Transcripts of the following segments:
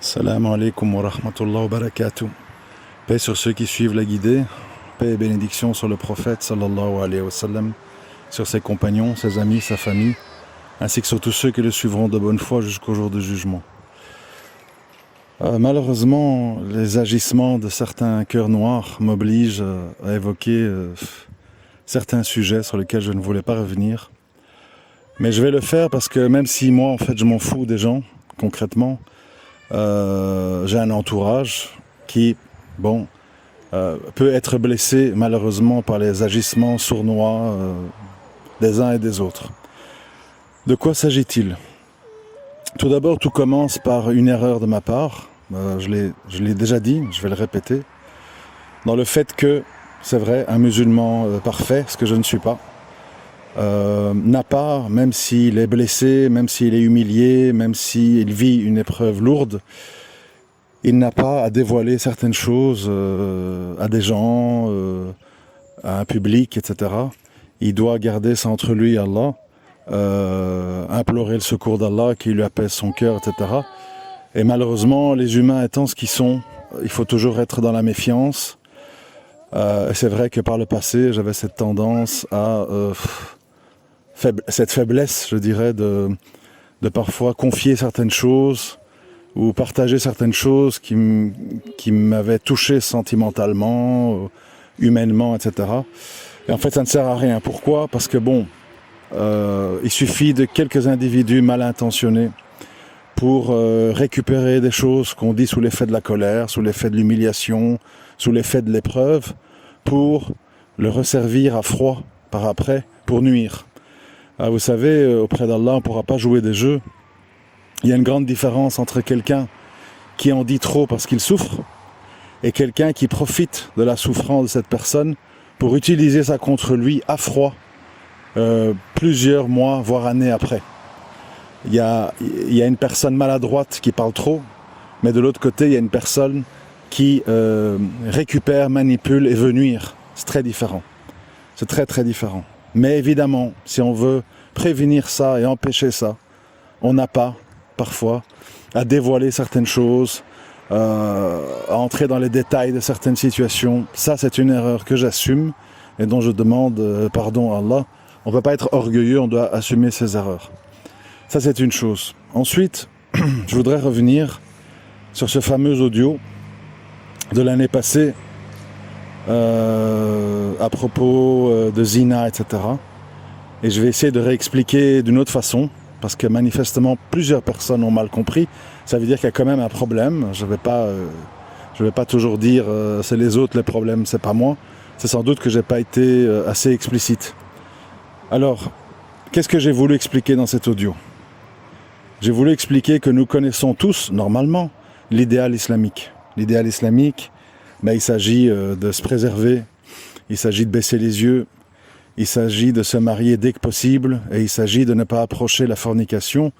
Salam alaikum wa rahmatullah wa barakatuh. Paix sur ceux qui suivent la guidée, paix et bénédiction sur le prophète sallallahu alayhi wa sallam, sur ses compagnons, ses amis, sa famille, ainsi que sur tous ceux qui le suivront de bonne foi jusqu'au jour du jugement. Malheureusement, les agissements de certains cœurs noirs m'obligent à évoquer certains sujets sur lesquels je ne voulais pas revenir. Mais je vais le faire parce que même si moi, en fait, je m'en fous des gens, concrètement, j'ai un entourage qui, peut être blessé malheureusement par les agissements sournois des uns et des autres. De quoi s'agit-il ? Tout d'abord, tout commence par une erreur de ma part. Je l'ai déjà dit, je vais le répéter. Dans le fait que, c'est vrai, un musulman parfait, ce que je ne suis pas, n'a pas, même s'il est blessé, même s'il est humilié, même s'il vit une épreuve lourde, il n'a pas à dévoiler certaines choses à des gens, à un public, etc. Il doit garder ça entre lui et Allah, implorer le secours d'Allah qui lui apaise son cœur, etc. Et malheureusement, les humains étant ce qu'ils sont, il faut toujours être dans la méfiance. C'est vrai que par le passé, j'avais cette tendance à... cette faiblesse, je dirais, de parfois confier certaines choses ou partager certaines choses qui m'avaient touché sentimentalement, humainement, etc. Et en fait, ça ne sert à rien. Pourquoi ? Parce que il suffit de quelques individus mal intentionnés pour récupérer des choses qu'on dit sous l'effet de la colère, sous l'effet de l'humiliation, sous l'effet de l'épreuve, pour le resservir à froid par après, pour nuire. Vous savez, auprès d'Allah, on ne pourra pas jouer des jeux. Il y a une grande différence entre quelqu'un qui en dit trop parce qu'il souffre et quelqu'un qui profite de la souffrance de cette personne pour utiliser ça contre lui à froid plusieurs mois, voire années après. Il y a une personne maladroite qui parle trop, mais de l'autre côté, il y a une personne qui récupère, manipule et veut nuire. C'est très différent. C'est très très différent. Mais évidemment, si on veut prévenir ça et empêcher ça, on n'a pas, parfois, à dévoiler certaines choses, à entrer dans les détails de certaines situations. Ça, c'est une erreur que j'assume et dont je demande pardon à Allah. On ne peut pas être orgueilleux, on doit assumer ses erreurs. Ça, c'est une chose. Ensuite, je voudrais revenir sur ce fameux audio de l'année passée, à propos de zina, etc. Et je vais essayer de réexpliquer d'une autre façon, parce que manifestement plusieurs personnes ont mal compris. Ça veut dire qu'il y a quand même un problème. Je vais pas toujours dire c'est les autres les problèmes, c'est pas moi. C'est sans doute que j'ai pas été assez explicite. Alors, qu'est-ce que j'ai voulu expliquer dans cet audio ? J'ai voulu expliquer que nous connaissons tous, normalement, l'idéal islamique. L'idéal islamique, il s'agit de se préserver, il s'agit de baisser les yeux, il s'agit de se marier dès que possible et il s'agit de ne pas approcher la fornication,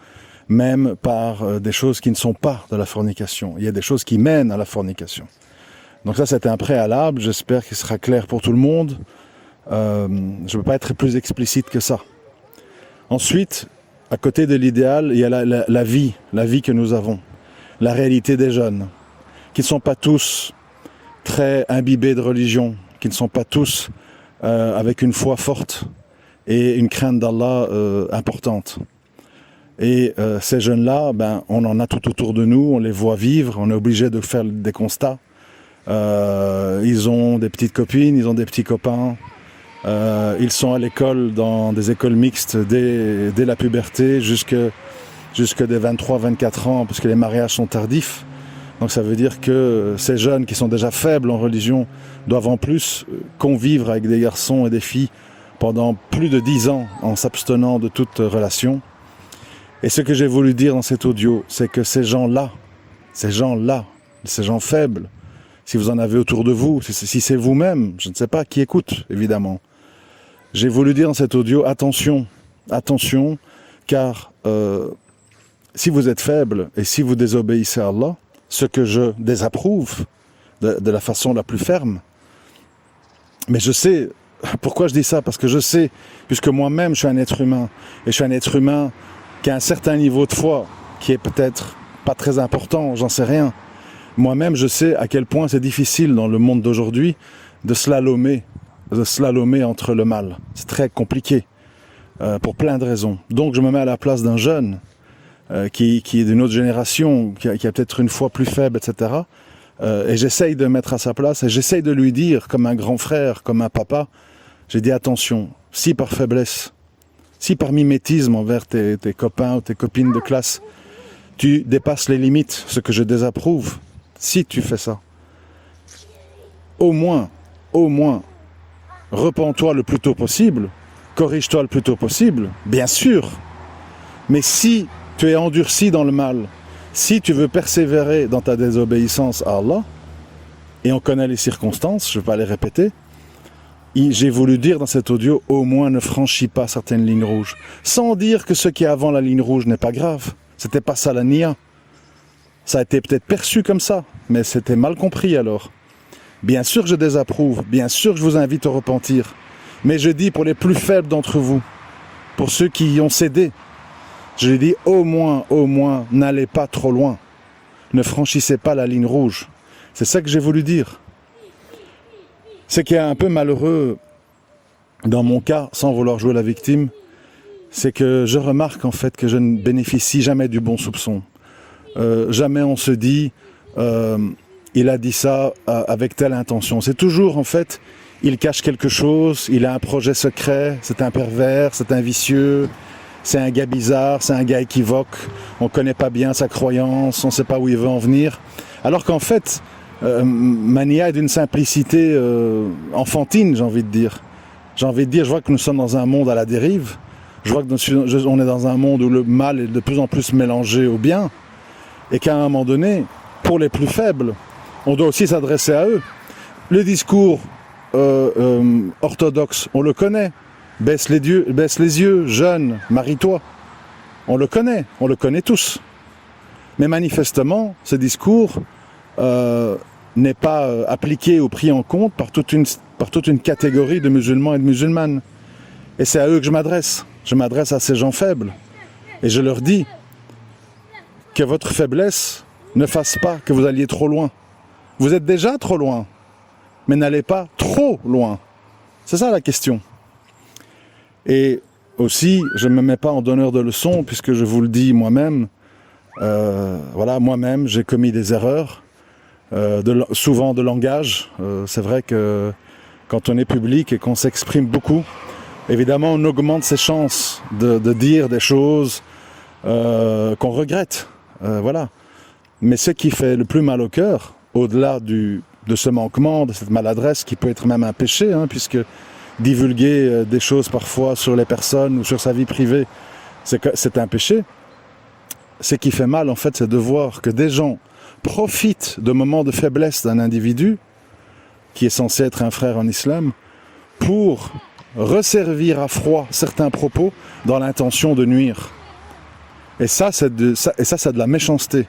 même par des choses qui ne sont pas de la fornication. Il y a des choses qui mènent à la fornication. Donc ça, c'est un préalable, j'espère qu'il sera clair pour tout le monde. Je ne peux pas être plus explicite que ça. Ensuite, à côté de l'idéal, il y a la vie que nous avons, la réalité des jeunes, qui ne sont pas tous très imbibés de religion, qui ne sont pas tous avec une foi forte et une crainte d'Allah importante. Et ces jeunes-là, on en a tout autour de nous, on les voit vivre, on est obligé de faire des constats. Ils ont des petites copines, ils ont des petits copains, ils sont à l'école dans des écoles mixtes dès la puberté jusque des 23-24 ans, parce que les mariages sont tardifs. Donc ça veut dire que ces jeunes qui sont déjà faibles en religion doivent en plus convivre avec des garçons et des filles pendant plus de 10 ans en s'abstenant de toute relation. Et ce que j'ai voulu dire dans cet audio, c'est que ces gens-là, ces gens faibles, si vous en avez autour de vous, si c'est vous-même, je ne sais pas qui écoute évidemment, j'ai voulu dire dans cet audio, attention, car si vous êtes faible et si vous désobéissez à Allah, ce que je désapprouve de la façon la plus ferme. Mais je sais, pourquoi je dis ça ? Parce que je sais, puisque moi-même je suis un être humain, et je suis un être humain qui a un certain niveau de foi, qui est peut-être pas très important, j'en sais rien. Moi-même, je sais à quel point c'est difficile dans le monde d'aujourd'hui de slalomer entre le mal. C'est très compliqué, pour plein de raisons. Donc je me mets à la place d'un jeune qui est d'une autre génération, qui a peut-être une foi plus faible, etc. Et j'essaye de me mettre à sa place et j'essaye de lui dire, comme un grand frère, comme un papa, j'ai dit attention, si par faiblesse, si par mimétisme envers tes copains ou tes copines de classe, tu dépasses les limites, ce que je désapprouve, si tu fais ça, au moins, repens-toi le plus tôt possible, corrige-toi le plus tôt possible, bien sûr, mais si tu es endurci dans le mal, si tu veux persévérer dans ta désobéissance à Allah, et on connaît les circonstances, je ne vais pas les répéter, j'ai voulu dire dans cet audio, au moins ne franchis pas certaines lignes rouges. Sans dire que ce qui est avant la ligne rouge n'est pas grave. C'était pas ça la nia. Ça a été peut-être perçu comme ça, mais c'était mal compris alors. Bien sûr que je désapprouve, bien sûr que je vous invite au repentir. Mais je dis pour les plus faibles d'entre vous, pour ceux qui y ont cédé, je dis au moins, n'allez pas trop loin. Ne franchissez pas la ligne rouge. C'est ça que j'ai voulu dire. Ce qui est un peu malheureux dans mon cas, sans vouloir jouer la victime, c'est que je remarque en fait que je ne bénéficie jamais du bon soupçon. Jamais on se dit il a dit ça avec telle intention. C'est toujours en fait il cache quelque chose, il a un projet secret, c'est un pervers, c'est un vicieux, c'est un gars bizarre, c'est un gars équivoque, on ne connaît pas bien sa croyance, on ne sait pas où il veut en venir. Alors qu'en fait, Mania est d'une simplicité enfantine, j'ai envie de dire. Je vois que nous sommes dans un monde à la dérive. Je vois que on est dans un monde où le mal est de plus en plus mélangé au bien. Et qu'à un moment donné, pour les plus faibles, on doit aussi s'adresser à eux. Le discours orthodoxe, on le connaît. Baisse les yeux, jeune, marie-toi. On le connaît tous. Mais manifestement, ce discours n'est pas appliqué ou pris en compte par toute une catégorie de musulmans et de musulmanes. Et c'est à eux que je m'adresse. Je m'adresse à ces gens faibles. Et je leur dis que votre faiblesse ne fasse pas que vous alliez trop loin. Vous êtes déjà trop loin, mais n'allez pas trop loin. C'est ça la question. Et aussi, je ne me mets pas en donneur de leçons, puisque je vous le dis moi-même, moi-même, j'ai commis des erreurs, souvent de langage. C'est vrai que quand on est public et qu'on s'exprime beaucoup, évidemment, on augmente ses chances de dire des choses qu'on regrette. Mais ce qui fait le plus mal au cœur, au-delà de ce manquement, de cette maladresse, qui peut être même un péché, puisque divulguer des choses parfois sur les personnes ou sur sa vie privée, c'est un péché. Ce qui fait mal, en fait, c'est de voir que des gens profitent de moments de faiblesse d'un individu, qui est censé être un frère en islam, pour resservir à froid certains propos dans l'intention de nuire. Et ça, c'est de la méchanceté.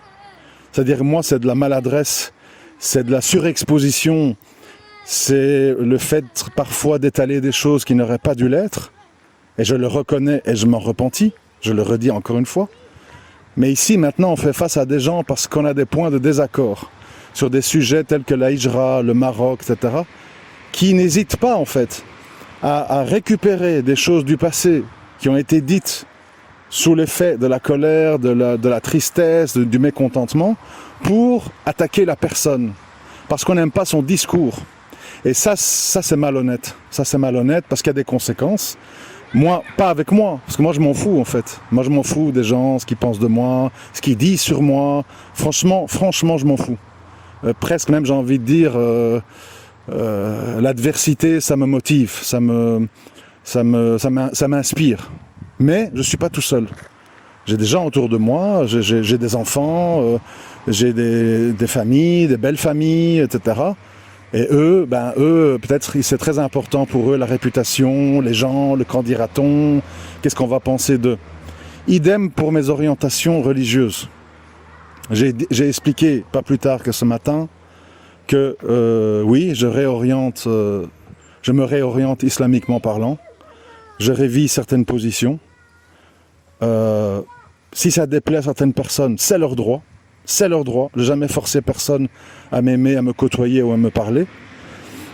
C'est-à-dire, moi, c'est de la maladresse, c'est de la surexposition, c'est le fait parfois d'étaler des choses qui n'auraient pas dû l'être, et je le reconnais et je m'en repentis, je le redis encore une fois. Mais ici, maintenant, on fait face à des gens parce qu'on a des points de désaccord sur des sujets tels que la hijra, le Maroc, etc., qui n'hésitent pas, en fait, à récupérer des choses du passé qui ont été dites sous l'effet de la colère, de la tristesse, du mécontentement, pour attaquer la personne, parce qu'on n'aime pas son discours. Et ça c'est malhonnête. Ça, c'est malhonnête parce qu'il y a des conséquences. Moi, pas avec moi, parce que moi, je m'en fous, en fait. Moi, je m'en fous des gens, ce qu'ils pensent de moi, ce qu'ils disent sur moi. Franchement, je m'en fous. Presque même, j'ai envie de dire, l'adversité, ça me motive, ça m'inspire. Mais je ne suis pas tout seul. J'ai des gens autour de moi, j'ai des enfants, j'ai des familles, des belles familles, etc. Et eux, peut-être c'est très important pour eux, la réputation, les gens, le qu'en dira-t-on, qu'est-ce qu'on va penser d'eux. Idem pour mes orientations religieuses. J'ai expliqué, pas plus tard que ce matin, que oui, je me réoriente islamiquement parlant, je révise certaines positions. Si ça déplaît à certaines personnes, c'est leur droit. c'est leur droit. Je n'ai jamais forcé personne à m'aimer, à me côtoyer ou à me parler.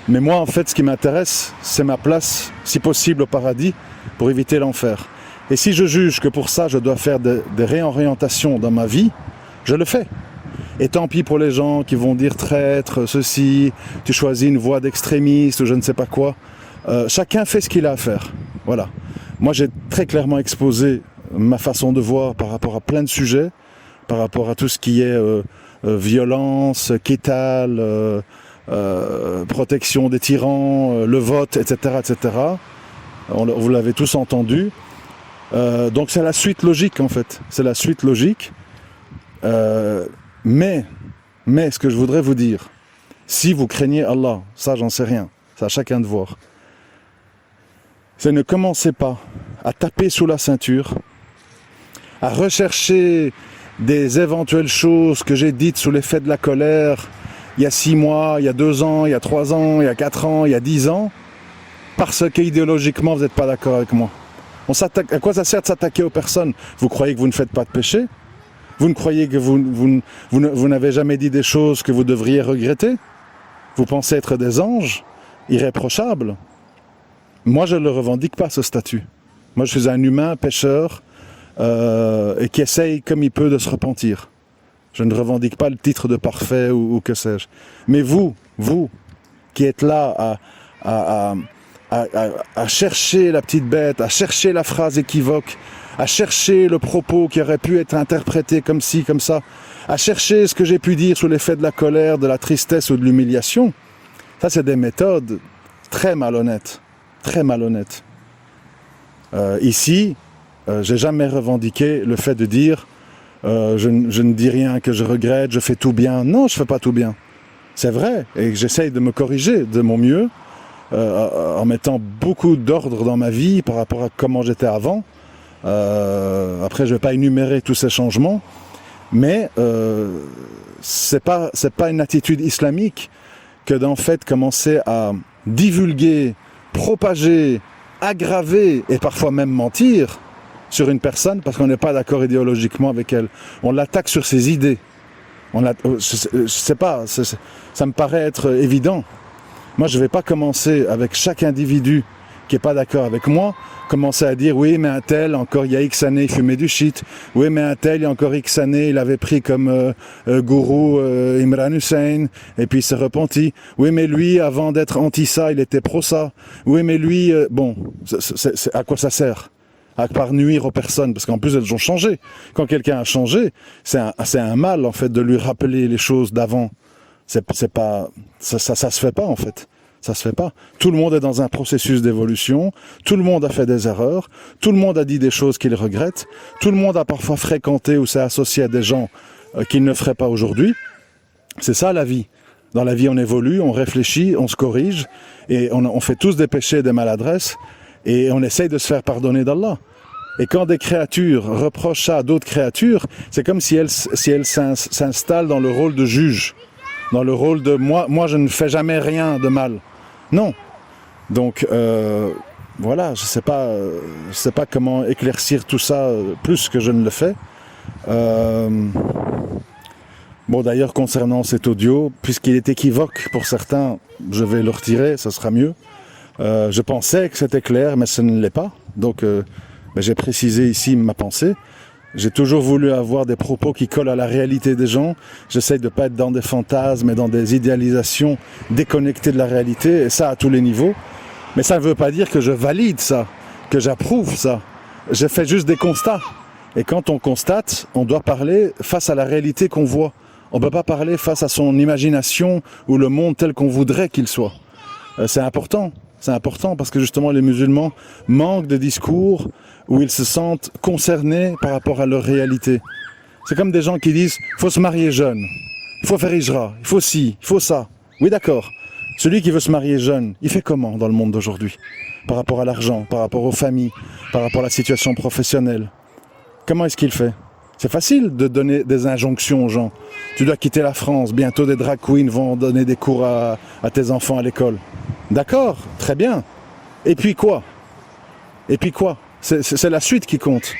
Mais moi, en fait, ce qui m'intéresse, c'est ma place, si possible, au paradis, pour éviter l'enfer. Et si je juge que pour ça, je dois faire des réorientations dans ma vie, je le fais. Et tant pis pour les gens qui vont dire traître, ceci, tu choisis une voie d'extrémiste ou je ne sais pas quoi. Chacun fait ce qu'il a à faire. Voilà. Moi, j'ai très clairement exposé ma façon de voir par rapport à plein de sujets, par rapport à tout ce qui est violence, kétal, protection des tyrans, le vote, etc., etc. Vous l'avez tous entendu. Donc c'est la suite logique en fait. C'est la suite logique. Mais ce que je voudrais vous dire, si vous craignez Allah, ça j'en sais rien, c'est à chacun de voir. C'est ne commencez pas à taper sous la ceinture, à rechercher des éventuelles choses que j'ai dites sous l'effet de la colère il y a 6 mois, il y a 2 ans, il y a 3 ans, il y a 4 ans, il y a 10 ans, parce qu'idéologiquement vous n'êtes pas d'accord avec moi. À quoi ça sert de s'attaquer aux personnes? Vous croyez que vous ne faites pas de péché? Vous ne croyez que vous n'avez jamais dit des choses que vous devriez regretter? Vous pensez être des anges irréprochables? Moi, je ne le revendique pas, ce statut. Moi, je suis un humain pécheur et qui essaye comme il peut de se repentir. Je ne revendique pas le titre de parfait ou que sais-je. Mais vous qui êtes là à chercher la petite bête, à chercher la phrase équivoque, à chercher le propos qui aurait pu être interprété comme ci, comme ça, à chercher ce que j'ai pu dire sous l'effet de la colère, de la tristesse ou de l'humiliation, ça c'est des méthodes très malhonnêtes. Très malhonnêtes. Ici, j'ai jamais revendiqué le fait de dire je ne dis rien que je regrette, je fais tout bien. Non, je fais pas tout bien. C'est vrai, et j'essaye de me corriger de mon mieux, en mettant beaucoup d'ordre dans ma vie par rapport à comment j'étais avant. Après, je vais pas énumérer tous ces changements, mais c'est pas une attitude islamique que d'en fait commencer à divulguer, propager, aggraver et parfois même mentir sur une personne parce qu'on n'est pas d'accord idéologiquement avec elle. On l'attaque sur ses idées. Je sais pas, ça me paraît être évident. Moi, je ne vais pas commencer avec chaque individu qui n'est pas d'accord avec moi, commencer à dire oui, mais un tel, encore il y a X années, il fumait du shit. Oui, mais un tel, il y a encore X années, il avait pris comme gourou Imran Hussein, et puis il s'est repenti. Oui, mais lui, avant d'être anti-ça, il était pro-ça. Oui, mais lui, bon, à quoi ça sert? À part nuire aux personnes, parce qu'en plus elles ont changé. Quand quelqu'un a changé, c'est un mal en fait de lui rappeler les choses d'avant. C'est pas, ça se fait pas en fait. Ça se fait pas. Tout le monde est dans un processus d'évolution, tout le monde a fait des erreurs, tout le monde a dit des choses qu'il regrette, tout le monde a parfois fréquenté ou s'est associé à des gens qu'il ne ferait pas aujourd'hui. C'est ça la vie. Dans la vie on évolue, on réfléchit, on se corrige, et on fait tous des péchés, des maladresses, et on essaye de se faire pardonner d'Allah. Et quand des créatures reprochent ça à d'autres créatures, c'est comme si elles s'installent dans le rôle de juge, dans le rôle de moi je ne fais jamais rien de mal. Non. Donc voilà, je sais pas comment éclaircir tout ça plus que je ne le fais. Bon, d'ailleurs concernant cet audio, puisqu'il est équivoque pour certains, je vais le retirer, ça sera mieux. Je pensais que c'était clair, mais ce ne l'est pas. Donc j'ai précisé ici ma pensée. J'ai toujours voulu avoir des propos qui collent à la réalité des gens. J'essaye de ne pas être dans des fantasmes et dans des idéalisations déconnectées de la réalité, et ça à tous les niveaux. Mais ça ne veut pas dire que je valide ça, que j'approuve ça. J'ai fait juste des constats. Et quand on constate, on doit parler face à la réalité qu'on voit. On ne peut pas parler face à son imagination ou le monde tel qu'on voudrait qu'il soit. C'est important. C'est important parce que justement les musulmans manquent de discours où ils se sentent concernés par rapport à leur réalité. C'est comme des gens qui disent « il faut se marier jeune, il faut faire hijra, il faut ci, il faut ça ». Oui d'accord, celui qui veut se marier jeune, il fait comment dans le monde d'aujourd'hui? Par rapport à l'argent, par rapport aux familles, par rapport à la situation professionnelle. Comment est-ce qu'il fait? C'est facile de donner des injonctions aux gens. Tu dois quitter la France, bientôt des drag queens vont donner des cours à tes enfants à l'école. D'accord, très bien. Et puis quoi? Et puis quoi? C'est la suite qui compte.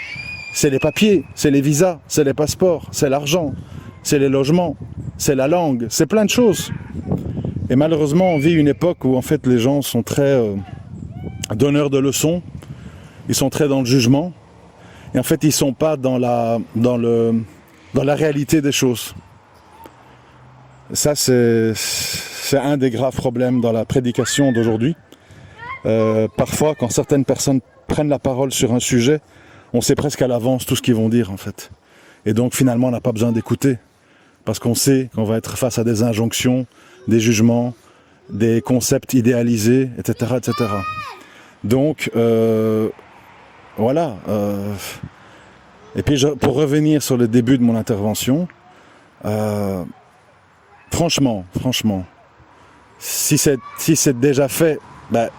C'est les papiers, c'est les visas, c'est les passeports, c'est l'argent. c'est les logements, c'est la langue, c'est plein de choses. Et malheureusement, on vit une époque où en fait les gens sont très donneurs de leçons, ils sont très dans le jugement, et en fait ils sont pas dans la réalité des choses. Ça c'est un des graves problèmes dans la prédication d'aujourd'hui. Parfois, quand certaines personnes prennent la parole sur un sujet, on sait presque à l'avance tout ce qu'ils vont dire en fait. Et donc finalement, on n'a pas besoin d'écouter, parce qu'on sait qu'on va être face à des injonctions, des jugements, des concepts idéalisés, etc. etc. Donc, voilà. Et puis, pour revenir sur le début de mon intervention, franchement, si c'est déjà fait,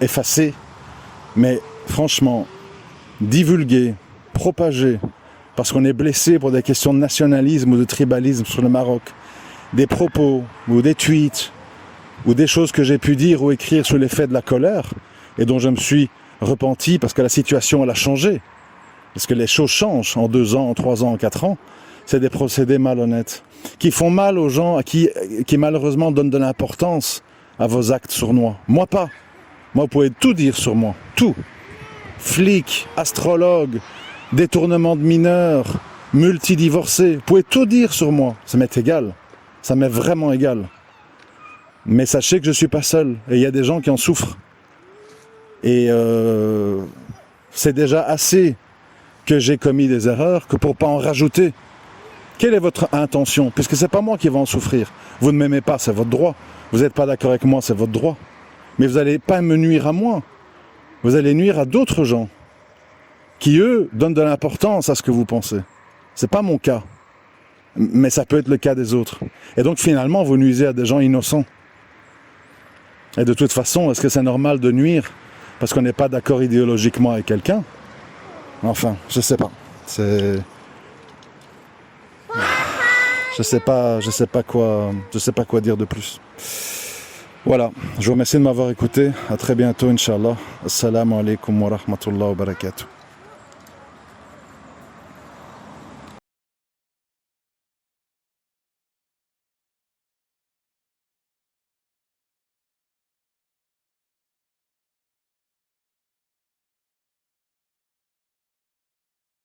effacez. Mais franchement, divulguer, propager, parce qu'on est blessé pour des questions de nationalisme ou de tribalisme sur le Maroc, des propos ou des tweets ou des choses que j'ai pu dire ou écrire sous l'effet de la colère et dont je me suis repenti parce que la situation elle a changé, parce que les choses changent en 2 ans, en 3 ans, en 4 ans. C'est des procédés malhonnêtes qui font mal aux gens, qui malheureusement donnent de l'importance à vos actes sournois. Moi pas. Moi vous pouvez tout dire sur moi, tout. Flic, astrologue, détournement de mineurs, multidivorcé, vous pouvez tout dire sur moi, ça m'est égal, ça m'est vraiment égal. Mais sachez que je ne suis pas seul, et il y a des gens qui en souffrent. Et c'est déjà assez que j'ai commis des erreurs que pour ne pas en rajouter. Quelle est votre intention? Puisque ce n'est pas moi qui vais en souffrir. Vous ne m'aimez pas, c'est votre droit. Vous n'êtes pas d'accord avec moi, c'est votre droit. Mais vous n'allez pas me nuire à moi. Vous allez nuire à d'autres gens qui, eux, donnent de l'importance à ce que vous pensez. Ce n'est pas mon cas. Mais ça peut être le cas des autres. Et donc, finalement, vous nuisez à des gens innocents. Et de toute façon, est-ce que c'est normal de nuire parce qu'on n'est pas d'accord idéologiquement avec quelqu'un? Enfin, je sais pas. Je sais pas quoi dire de plus. Voilà, je vous remercie de m'avoir écouté. À très bientôt, Inch'Allah. Assalamu alaikum wa rahmatullahi wa barakatuh.